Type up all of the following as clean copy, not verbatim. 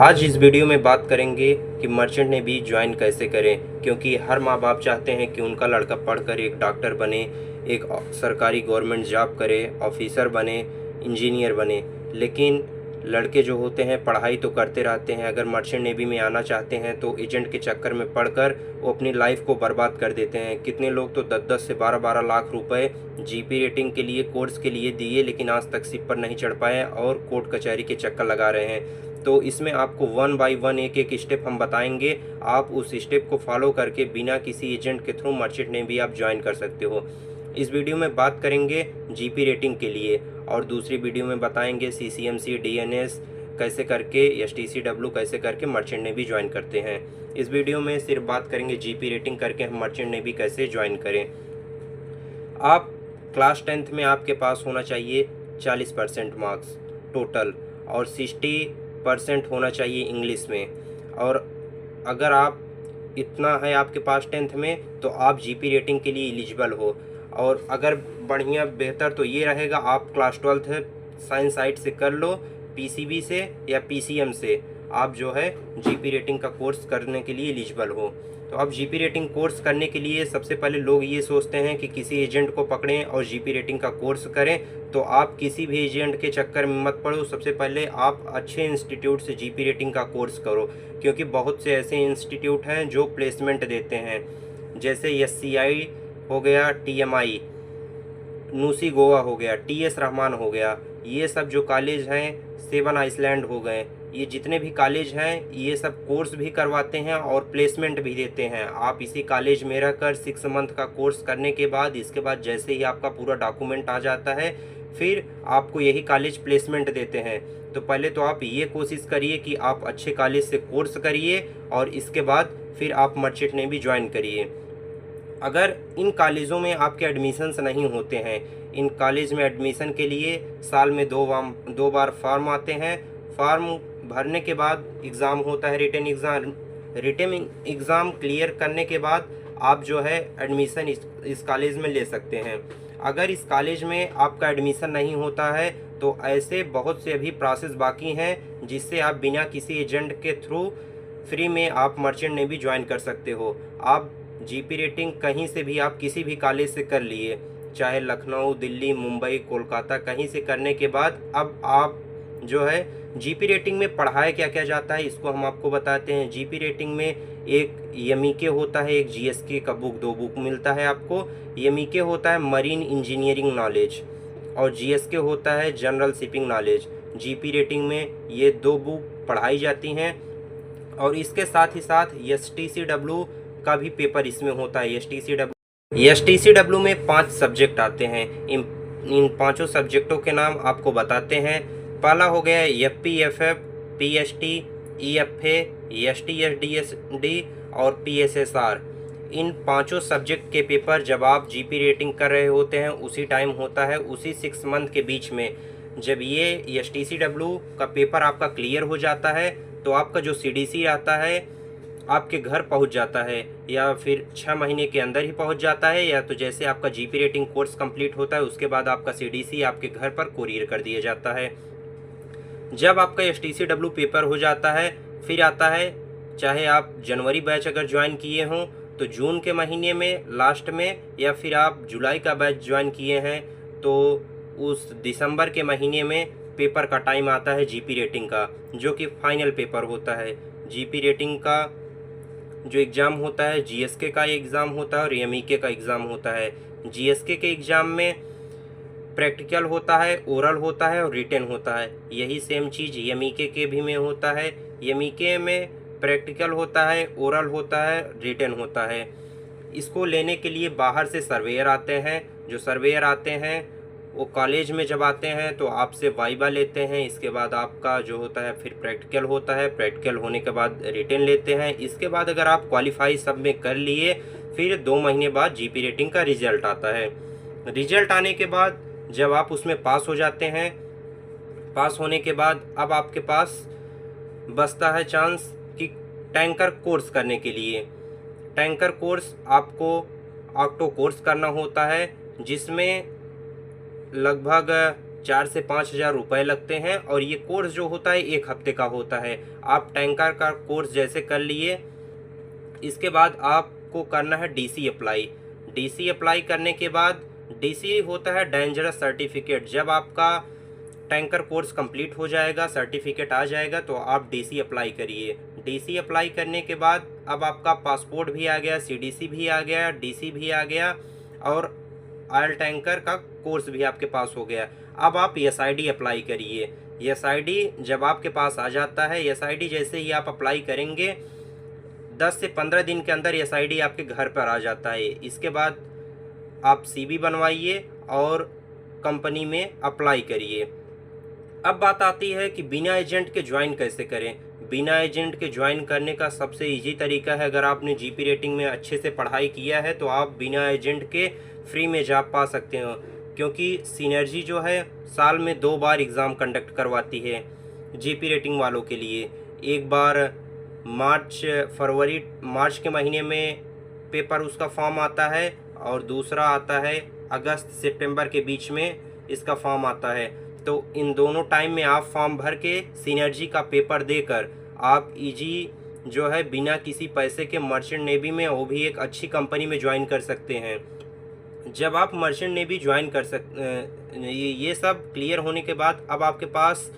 आज इस वीडियो में बात करेंगे कि मर्चेंट नेवी ज्वाइन कैसे करें, क्योंकि हर माँ बाप चाहते हैं कि उनका लड़का पढ़कर एक डॉक्टर बने, एक सरकारी गवर्नमेंट जॉब करे, ऑफिसर बने, इंजीनियर बने। लेकिन लड़के जो होते हैं पढ़ाई तो करते रहते हैं, अगर मर्चेंट नेवी में आना चाहते हैं तो एजेंट के चक्कर में पढ़कर वो अपनी लाइफ को बर्बाद कर देते हैं। कितने लोग तो 10-10 से 12-12 लाख रुपए जीपी रेटिंग के लिए, कोर्स के लिए दिए, लेकिन आज तक सिप पर नहीं चढ़ पाए और कोर्ट कचहरी के चक्कर लगा रहे हैं। तो इसमें आपको 1 बाय 1 एक एक स्टेप हम बताएंगे, आप उस स्टेप को फॉलो करके बिना किसी एजेंट के थ्रू मर्चेंट नेवी आप ज्वाइन कर सकते हो। इस वीडियो में बात करेंगे जीपी रेटिंग के लिए, और दूसरी वीडियो में बताएंगे सीसीएमसी, डीएनएस कैसे करके, एसटीसीडब्ल्यू कैसे करके मर्चेंट नेवी ज्वाइन करते हैं। इस वीडियो में सिर्फ बात करेंगे जीपी रेटिंग करके हम मर्चेंट नेवी कैसे ज्वाइन करें। आप क्लास 10th में आपके पास होना चाहिए 40% मार्क्स टोटल, और 60% होना चाहिए इंग्लिश में। और अगर आप इतना है आपके पास 10th में तो आप जीपी रेटिंग के लिए एलिजिबल हो। और अगर बढ़िया बेहतर तो ये रहेगा, आप क्लास 12th साइंस साइड से कर लो, पीसीबी से या पीसीएम से, आप जो है जीपी रेटिंग का कोर्स करने के लिए एलिजिबल हो। तो अब जीपी रेटिंग कोर्स करने के लिए सबसे पहले लोग ये सोचते हैं कि किसी एजेंट को पकड़ें और जीपी रेटिंग का कोर्स करें। तो आप किसी भी एजेंट के चक्कर में मत पड़ो, सबसे पहले आप अच्छे इंस्टीट्यूट से जीपी रेटिंग का कोर्स करो, क्योंकि बहुत से ऐसे इंस्टीट्यूट हैं जो प्लेसमेंट देते हैं, जैसे एससीआई हो गया, टीएमआई, नूसी गोवा हो गया, टीएस रहमान हो गया। ये सब जो कॉलेज हैं, 7 आइसलैंड हो गए, ये जितने भी कॉलेज हैं ये सब कोर्स भी करवाते हैं और प्लेसमेंट भी देते हैं। आप इसी कॉलेज में रहकर 6 मंथ का कोर्स करने के बाद, इसके बाद जैसे ही आपका पूरा डॉक्यूमेंट आ जाता है, फिर आपको यही कॉलेज प्लेसमेंट देते हैं। तो पहले तो आप ये कोशिश करिए कि आप अच्छे कॉलेज से कोर्स करिए और इसके बाद फिर आप मर्चेंट नेवी ज्वाइन करिए। अगर इन कॉलेजों में आपके एडमिशन्स नहीं होते हैं, इन कॉलेज में एडमिशन के लिए साल में दो बार फॉर्म आते हैं। फॉर्म भरने के बाद एग्ज़ाम होता है, written exam. Written exam clear करने के बाद आप जो है एडमिशन इस कॉलेज में ले सकते हैं। अगर इस कॉलेज में आपका एडमिशन नहीं होता है तो ऐसे बहुत से अभी प्रोसेस बाकी हैं जिससे आप बिना किसी एजेंट के थ्रू फ्री में आप मर्चेंट नेवी ज्वाइन कर सकते हो। आप जीपी रेटिंग कहीं से भी, आप किसी भी कॉलेज से कर लिए, चाहे लखनऊ, दिल्ली, मुंबई, कोलकाता, कहीं से करने के बाद अब आप जो है जीपी रेटिंग में पढ़ाया क्या क्या जाता है इसको हम आपको बताते हैं। जीपी रेटिंग में एक एमईके होता है, एक जीएसके का बुक, 2 बुक मिलता है आपको। एमईके होता है मरीन इंजीनियरिंग नॉलेज और जीएसके होता है general shipping knowledge. GP rating में ये 2 बुक पढ़ाई जाती हैं और इसके साथ ही साथ एसटीसीडब्ल्यू का भी पेपर इसमें होता है। एसटीसीडब्ल्यू में 5 सब्जेक्ट आते हैं। इन पांचों सब्जेक्टों के नाम आपको बताते हैं। पहला हो गया एफपीएफएफ, पीएसटी, ईएफए, एसटीएसडीएसडी और पीएसएसआर। इन पांचों सब्जेक्ट के पेपर जब आप जीपी रेटिंग कर रहे होते हैं उसी टाइम होता है, उसी 6 मंथ के बीच में। जब ये एसटीसीडब्ल्यू का पेपर आपका क्लियर हो जाता है तो आपका जो सीडीसी आता है आपके घर पहुंच जाता है, या फिर 6 महीने के अंदर ही पहुंच जाता है, या तो जैसे आपका जीपी रेटिंग कोर्स कंप्लीट होता है उसके बाद आपका सीडीसी आपके घर पर कुरियर कर दिया जाता है। जब आपका एसटीसीडब्ल्यू पेपर हो जाता है फिर आता है, चाहे आप जनवरी बैच अगर ज्वाइन किए हों तो जून के महीने में लास्ट में, या फिर आप जुलाई का बैच ज्वाइन किए हैं तो उस दिसंबर के महीने में पेपर का टाइम आता है जीपी रेटिंग का, जो कि फाइनल पेपर होता है। जीपी रेटिंग का जो एग्ज़ाम होता है, जीएसके का एग्ज़ाम होता है और एमईके का एग्ज़ाम होता है। जीएसके के एग्ज़ाम में प्रैक्टिकल होता है, ओरल होता है और रिटन होता है। यही सेम चीज़ एमईके के भी में होता है। एमईके में प्रैक्टिकल होता है, ओरल होता है, रिटन होता है। इसको लेने के लिए बाहर से सर्वेयर आते हैं। जो सर्वेयर आते हैं वो कॉलेज में जब आते हैं तो आपसे वाइवा लेते हैं। इसके बाद आपका जो होता है फिर प्रैक्टिकल होता है। प्रैक्टिकल होने के बाद रिटन लेते हैं। इसके बाद अगर आप क्वालिफाई सब में कर लिए फिर 2 महीने बाद जीपी रेटिंग का रिजल्ट आता है। रिजल्ट आने के बाद जब आप उसमें पास हो जाते हैं, पास होने के बाद अब आपके पास बचता है चांस कि टैंकर कोर्स करने के लिए। टैंकर कोर्स आपको ऑक्टो कोर्स करना होता है, जिसमें लगभग 4 से 5 हज़ार रुपये लगते हैं और ये कोर्स जो होता है 1 हफ्ते का होता है। आप टैंकर का कोर्स जैसे कर लिए, इसके बाद आपको करना है डीसी अप्लाई। डीसी अप्लाई करने के बाद डीसी होता है डेंजरस सर्टिफिकेट। जब आपका टैंकर कोर्स कंप्लीट हो जाएगा, सर्टिफिकेट आ जाएगा, तो आप डीसी अप्लाई करिए। डीसी अप्लाई करने के बाद अब आपका पासपोर्ट भी आ गया, सीडीसी भी आ गया, डीसी भी आ गया और ऑयल टैंकर का कोर्स भी आपके पास हो गया। अब आप एसआईडी अप्लाई करिए। एसआईडी जब आपके पास आ जाता है, एसआईडी जैसे ही आप अप्लाई करेंगे 10 से 15 दिन के अंदर एसआईडी आपके घर पर आ जाता है। इसके बाद आप सीवी बनवाइए और कंपनी में अप्लाई करिए। अब बात आती है कि बिना एजेंट के ज्वाइन कैसे करें। बिना एजेंट के ज्वाइन करने का सबसे इजी तरीका है, अगर आपने जीपी रेटिंग में अच्छे से पढ़ाई किया है तो आप बिना एजेंट के फ्री में जॉब पा सकते हो, क्योंकि सिनर्जी जो है साल में 2 बार एग्ज़ाम कंडक्ट करवाती है जीपी रेटिंग वालों के लिए। एक बार मार्च के महीने में पेपर उसका फॉर्म आता है और दूसरा आता है अगस्त सितंबर के बीच में इसका फॉर्म आता है। तो इन दोनों टाइम में आप फॉर्म भर के सिनर्जी का पेपर देकर आप इजी जो है बिना किसी पैसे के मर्चेंट नेवी में, वो भी एक अच्छी कंपनी में ज्वाइन कर सकते हैं। जब आप मर्चेंट नेवी ज्वाइन कर ये सब क्लियर होने के बाद अब आपके पास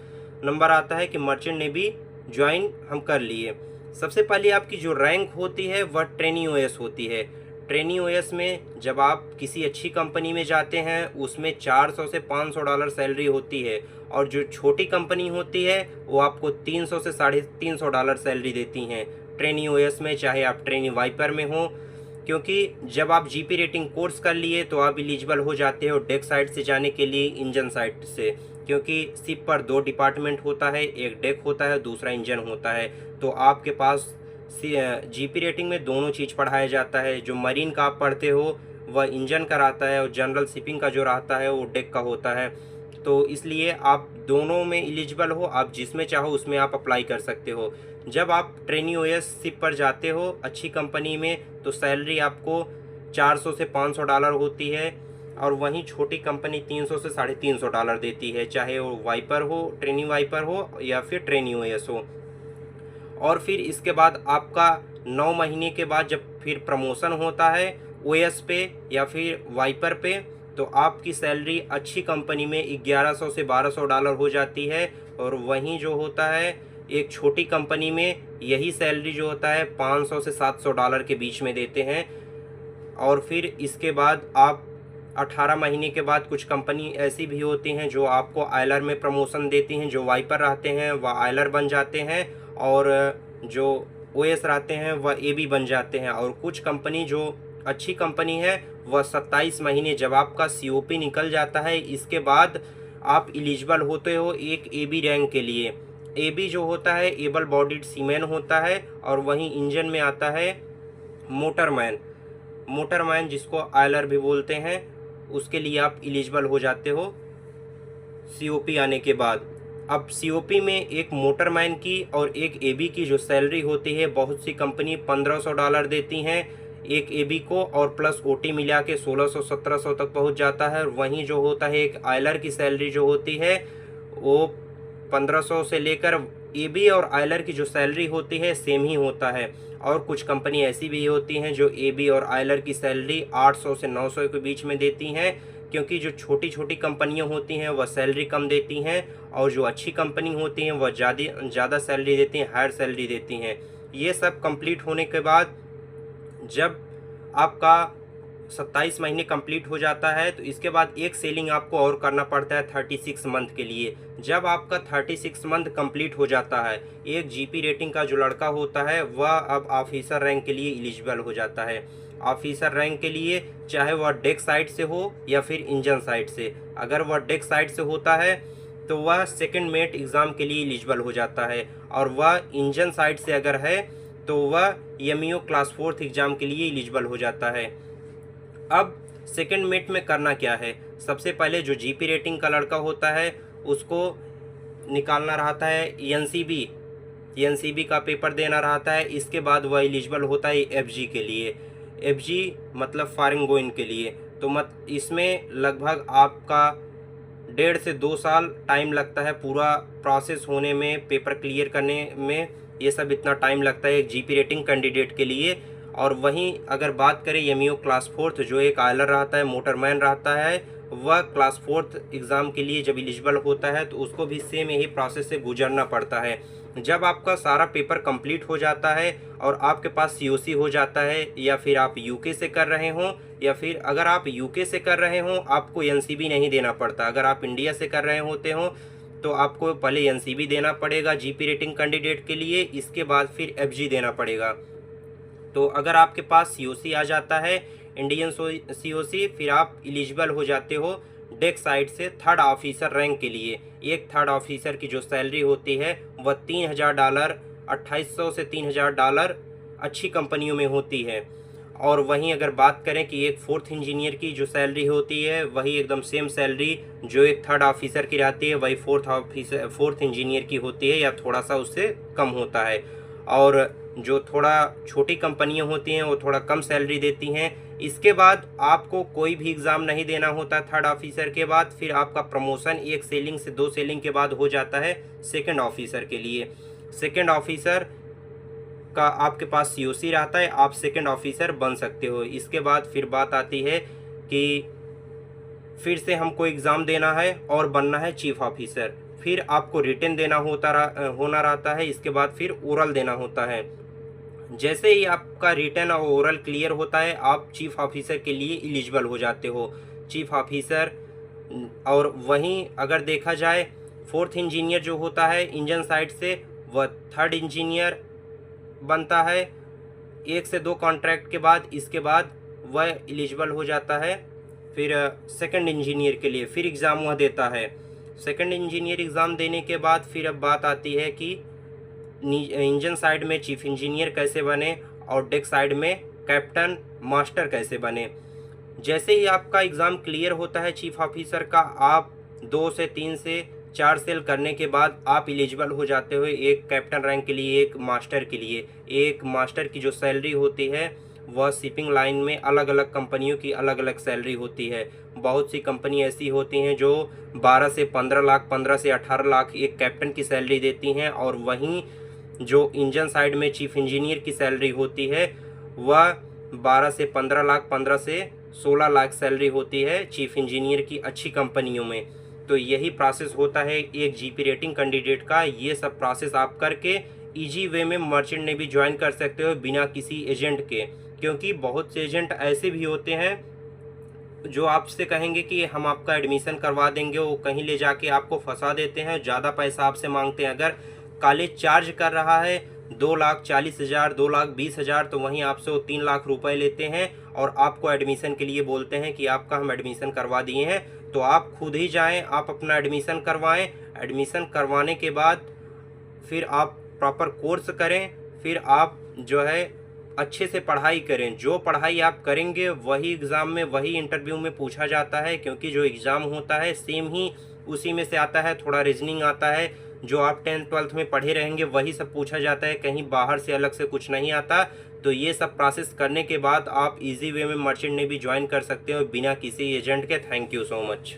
नंबर आता है कि मर्चेंट नेवी ज्वाइन हम कर लिए। सबसे पहले आपकी जो रैंक होती है वह ट्रेनी ओएस होती है। ट्रेनी ओएस में जब आप किसी अच्छी कंपनी में जाते हैं उसमें $400 से $500 सैलरी होती है, और जो छोटी कंपनी होती है वो आपको $300 से $350 सैलरी देती हैं ट्रेनी ओएस में, चाहे आप ट्रेनी वाइपर में हो। क्योंकि जब आप जीपी रेटिंग कोर्स कर लिए तो आप एलिजिबल हो जाते हो डेक साइड से जाने के लिए इंजन साइड से, क्योंकि शिप पर 2 डिपार्टमेंट होता है, एक डेक होता है, दूसरा इंजन होता है। तो आपके पास जीपी रेटिंग में दोनों चीज़ पढ़ाया जाता है। जो मरीन का आप पढ़ते हो वह इंजन का रहता है और जनरल शिपिंग का जो रहता है वो डेक का होता है। तो इसलिए आप दोनों में एलिजिबल हो, आप जिसमें चाहो उसमें आप अप्लाई कर सकते हो। जब आप ट्रेनी ओएस शिप पर जाते हो अच्छी कंपनी में तो सैलरी आपको $400 से $500 होती है, और वहीं छोटी कंपनी $300 से $350 देती है, चाहे वो वाइपर हो, ट्रेनी वाइपर हो या फिर ट्रेनी ओएस हो। और फिर इसके बाद आपका 9 महीने के बाद जब फिर प्रमोशन होता है ओएस पे या फिर वाइपर पे, तो आपकी सैलरी अच्छी कंपनी में $1100 से $1200 हो जाती है, और वहीं जो होता है एक छोटी कंपनी में यही सैलरी जो होता है $500 से $700 के बीच में देते हैं। और फिर इसके बाद आप 18 महीने के बाद कुछ कंपनी ऐसी भी होती हैं जो आपको आयलर में प्रमोशन देती हैं। जो वाइपर रहते हैं वह आयलर बन जाते हैं, और जो ओएस रहते हैं वह एबी बन जाते हैं। और कुछ कंपनी जो अच्छी कंपनी है वह 27 महीने जब आपका सीओपी निकल जाता है इसके बाद आप एलिजिबल होते हो एक एबी रैंक के लिए। एबी जो होता है एबल बॉडीड सीमैन होता है, और वहीं इंजन में आता है मोटरमैन जिसको आयलर भी बोलते हैं, उसके लिए आप एलिजिबल हो जाते हो सीओपी आने के बाद। अब सीओपी में एक मोटरमैन की और एक एबी की जो सैलरी होती है, बहुत सी कंपनी $1500 देती हैं एक एबी को, और प्लस ओटी मिला के 1600-1700 तक पहुंच जाता है। वहीं जो होता है एक आयलर की सैलरी जो होती है वो 1500 से लेकर, एबी और आयलर की जो सैलरी होती है सेम ही होता है। और कुछ कंपनी ऐसी भी होती हैं जो एबी और आयलर की सैलरी 800 से 900 के बीच में देती हैं, क्योंकि जो छोटी छोटी कंपनियां होती हैं वह सैलरी कम देती हैं, और जो अच्छी कंपनी होती हैं वह ज़्यादा सैलरी देती हैं, हायर सैलरी देती हैं। ये सब कंप्लीट होने के बाद जब आपका 27 महीने कंप्लीट हो जाता है तो इसके बाद एक सेलिंग आपको और करना पड़ता है 36 मंथ के लिए। जब आपका 36 मंथ कंप्लीट हो जाता है, एक जीपी रेटिंग का जो लड़का होता है वह अब ऑफिसर रैंक के लिए एलिजिबल हो जाता है। ऑफिसर रैंक के लिए चाहे वह डेक साइड से हो या फिर इंजन साइड से, अगर वह डेक साइड से होता है तो वह सेकंड मेट एग्ज़ाम के लिए एलिजिबल हो जाता है, और वह इंजन साइड से अगर है तो वह एमईओ क्लास 4 एग्ज़ाम के लिए एलिजिबल हो जाता है। अब सेकंड मेट में करना क्या है, सबसे पहले जो जीपी रेटिंग का लड़का होता है उसको निकालना रहता है एनसीबी का पेपर देना रहता है। इसके बाद वह एलिजिबल होता है एफजी के लिए, एफजी मतलब फॉरेन गोइंग के लिए। तो इसमें लगभग आपका 1.5 से 2 साल टाइम लगता है पूरा प्रोसेस होने में, पेपर क्लियर करने में, ये सब इतना टाइम लगता है एक जीपी रेटिंग कैंडिडेट के लिए। और वहीं अगर बात करें एमईओ क्लास 4 जो एक आयलर रहता है, मोटरमैन रहता है, वह क्लास 4 एग्ज़ाम के लिए जब एलिजिबल होता है तो उसको भी सेम यही प्रोसेस से गुजरना पड़ता है। जब आपका सारा पेपर कंप्लीट हो जाता है और आपके पास सीओसी हो जाता है, या फिर आप यूके से कर रहे हों, या फिर अगर आप यूके से कर रहे हों आपको एनसीबी नहीं देना पड़ता। अगर आप इंडिया से कर रहे होते हों तो आपको पहले एनसीबी देना पड़ेगा जीपी रेटिंग कैंडिडेट के लिए, इसके बाद फिर एफजी देना पड़ेगा। तो अगर आपके पास सीओसी आ जाता है, इंडियन सीओसी, फिर आप एलिजिबल हो जाते हो डेक साइड से थर्ड ऑफिसर रैंक के लिए। एक थर्ड ऑफिसर की जो सैलरी होती है वह $3000, $2800 से $3000 अच्छी कंपनियों में होती है। और वहीं अगर बात करें कि एक फोर्थ इंजीनियर की जो सैलरी होती है वही एकदम सेम सैलरी जो एक थर्ड ऑफिसर की रहती है वही फोर्थ इंजीनियर की होती है, या थोड़ा सा उससे कम होता है। और जो थोड़ा छोटी कंपनियां होती हैं वो थोड़ा कम सैलरी देती हैं। इसके बाद आपको कोई भी एग्ज़ाम नहीं देना होता थर्ड ऑफिसर के बाद, फिर आपका प्रमोशन 1 सेलिंग से 2 सेलिंग के बाद हो जाता है सेकंड ऑफिसर के लिए। सेकंड ऑफिसर का आपके पास सीओसी रहता है, आप सेकंड ऑफिसर बन सकते हो। इसके बाद फिर बात आती है कि फिर से हमको एग्ज़ाम देना है और बनना है चीफ ऑफिसर, फिर आपको रिटन देना होना रहता है, इसके बाद फिर ओरल देना होता है। जैसे ही आपका रिटन और ओरल क्लियर होता है आप चीफ ऑफिसर के लिए एलिजिबल हो जाते हो, चीफ ऑफिसर। और वहीं अगर देखा जाए फोर्थ इंजीनियर जो होता है इंजन साइड से, वह थर्ड इंजीनियर बनता है 1 से 2 कॉन्ट्रैक्ट के बाद। इसके बाद वह एलिजिबल हो जाता है फिर सेकंड इंजीनियर के लिए, फिर एग्ज़ाम वह देता है। सेकंड इंजीनियर एग्ज़ाम देने के बाद फिर अब बात आती है कि इंजन साइड में चीफ इंजीनियर कैसे बने और डेक साइड में कैप्टन मास्टर कैसे बने। जैसे ही आपका एग्ज़ाम क्लियर होता है चीफ ऑफिसर का, आप 2 से 3 से 4 सेल करने के बाद आप एलिजिबल हो जाते हो एक कैप्टन रैंक के लिए, एक मास्टर के लिए। एक मास्टर की जो सैलरी होती है वह शिपिंग लाइन में अलग अलग कंपनियों की अलग अलग सैलरी होती है। बहुत सी कंपनी ऐसी होती हैं जो 12 से 15 लाख, 15 से 18 लाख एक कैप्टन की सैलरी देती हैं, और वहीं जो इंजन साइड में चीफ इंजीनियर की सैलरी होती है वह 12 से 15 लाख, 15 से 16 लाख सैलरी होती है चीफ इंजीनियर की अच्छी कंपनियों में। तो यही प्रोसेस होता है एक जीपी रेटिंग कैंडिडेट का। ये सब प्रोसेस आप करके इजी वे में मर्चेंट नेवी ज्वाइन कर सकते हो बिना किसी एजेंट के, क्योंकि बहुत से एजेंट ऐसे भी होते हैं जो आपसे कहेंगे कि हम आपका एडमिशन करवा देंगे, वो कहीं ले जाके आपको फंसा देते हैं, ज़्यादा पैसा आपसे मांगते हैं। अगर कॉलेज चार्ज कर रहा है 2,40,000, 2,20,000, तो वहीं आपसे वो 3 लाख रुपए लेते हैं और आपको एडमिशन के लिए बोलते हैं कि आपका हम एडमिशन करवा दिए हैं। तो आप खुद ही जाएं, आप अपना एडमिशन करवाएं। एडमिशन करवाने के बाद फिर आप प्रॉपर कोर्स करें, फिर आप जो है अच्छे से पढ़ाई करें। जो पढ़ाई आप करेंगे वही एग्ज़ाम में, वही इंटरव्यू में पूछा जाता है, क्योंकि जो एग्ज़ाम होता है सेम ही उसी में से आता है। थोड़ा रीजनिंग आता है, जो आप 10th-12th में पढ़े रहेंगे वही सब पूछा जाता है, कहीं बाहर से अलग से कुछ नहीं आता। तो ये सब प्रोसेस करने के बाद आप इजी वे में मर्चेंट नेवी ज्वाइन कर सकते हो बिना किसी एजेंट के। Thank you so much.